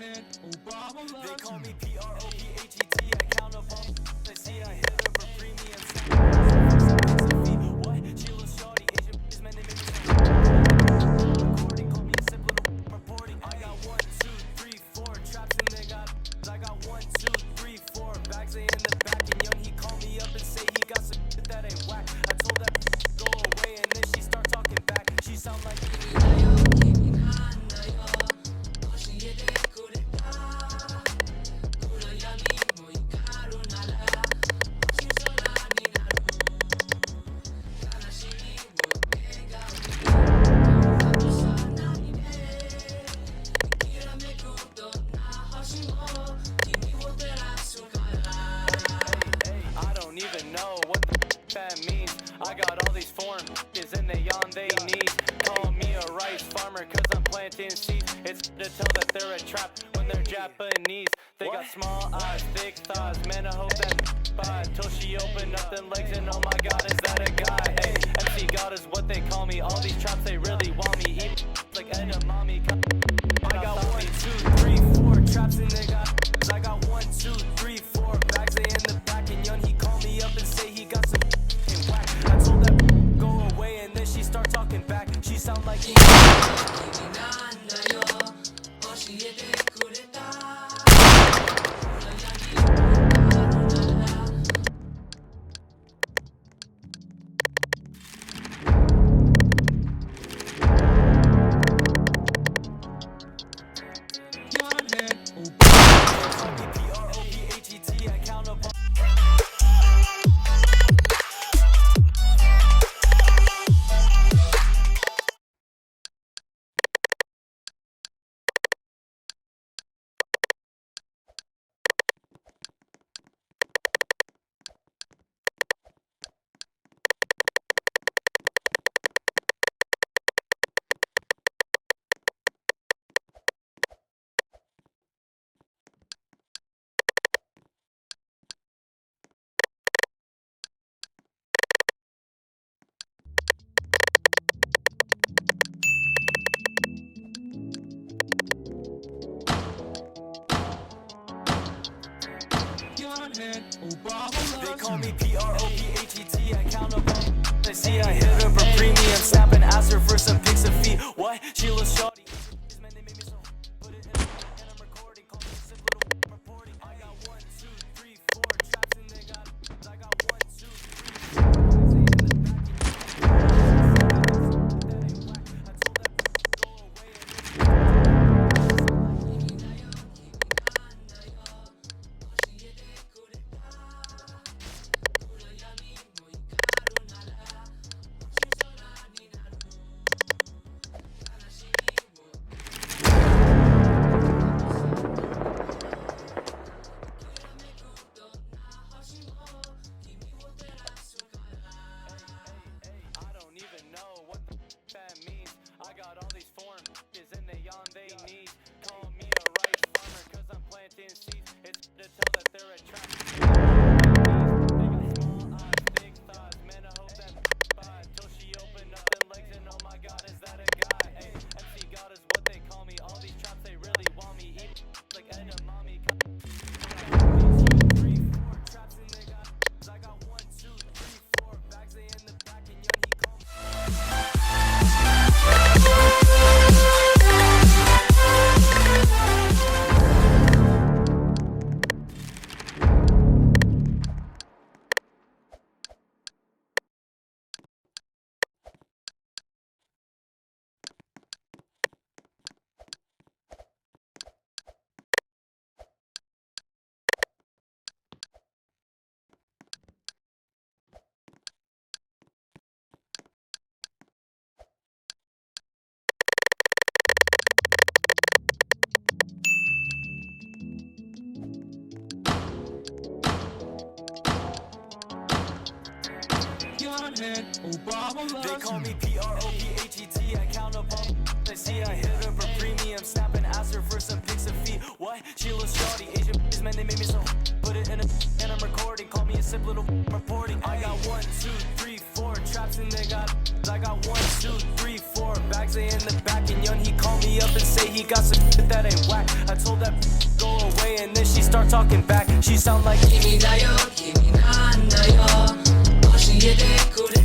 They call me PROPHET, I count up all I see, I hit her for premium. What? She looks shawty, Asian bitches, man, they make me so recording, call me a simple little reporting. I got 1, 2, 3, 4 traps and they got I got 1, 2, 3, 4 bags they in the back, and young he call me up and say he got some shit that ain't whack. I told that go away and then she start talking back. She sound like even know what the that means. I got all these foreign bitches and they on they knees. Call me a rice farmer cause I'm planting seeds. It's to tell that they're a trap when they're Japanese. They got small eyes, thick thighs, man I hope that buy till she open up them legs and oh my god is that a guy. Hey, MC God is what they call me. All these traps they really want me. Eat like edamame. I got 1, 2, 3, 4 traps and they got I got 1, 2, 3, 4 bags they in the back, and young he call me up and say he got some whack. I told that go away and then she start talking back. She sound like he I count up They call me PROPHET, I count up all I see, I hit her for premium. Snap and ask her for some pics of feet. What? She looks shawty. Man, they make me so put it in and I'm recording. Call me a simple little reporting. I got 1, 2, 3, 4 traps and they got I got 1, 2, 3, 4 bags in the back. That ain't whack. I told that go away and know what the that means. I got all these foreign bitches and they on they knees. Call me a rice farmer cause I'm planting seeds. It's to tell that they're a trap. They got small eyes, big thighs, man I hope that buy till she open up them legs and oh my god is that a guy. Hey, MC God is what they call me. All these traps they really want me. Eat like edamame. I got 1, 2, 3, 4 traps and they got I got 1, 2, 3, 4 bags they in the back, and young he call me. They call me PROPHET, I count up all I see, I hit her for premium. Snap and ask her for some pics of feet. What? She looks shawty, Asian bitches, man, they make me so put it in and I'm recording. Call me a simple little reporting. I got 1, 2, 3, 4 traps and they got I got 1, 2, 3, 4 bags in the back, and young he call me up and say he got some shit that ain't whack. I told that go away, and then she start talking back. She sound like Kimi da yo, kimiなんだよ教えてくれ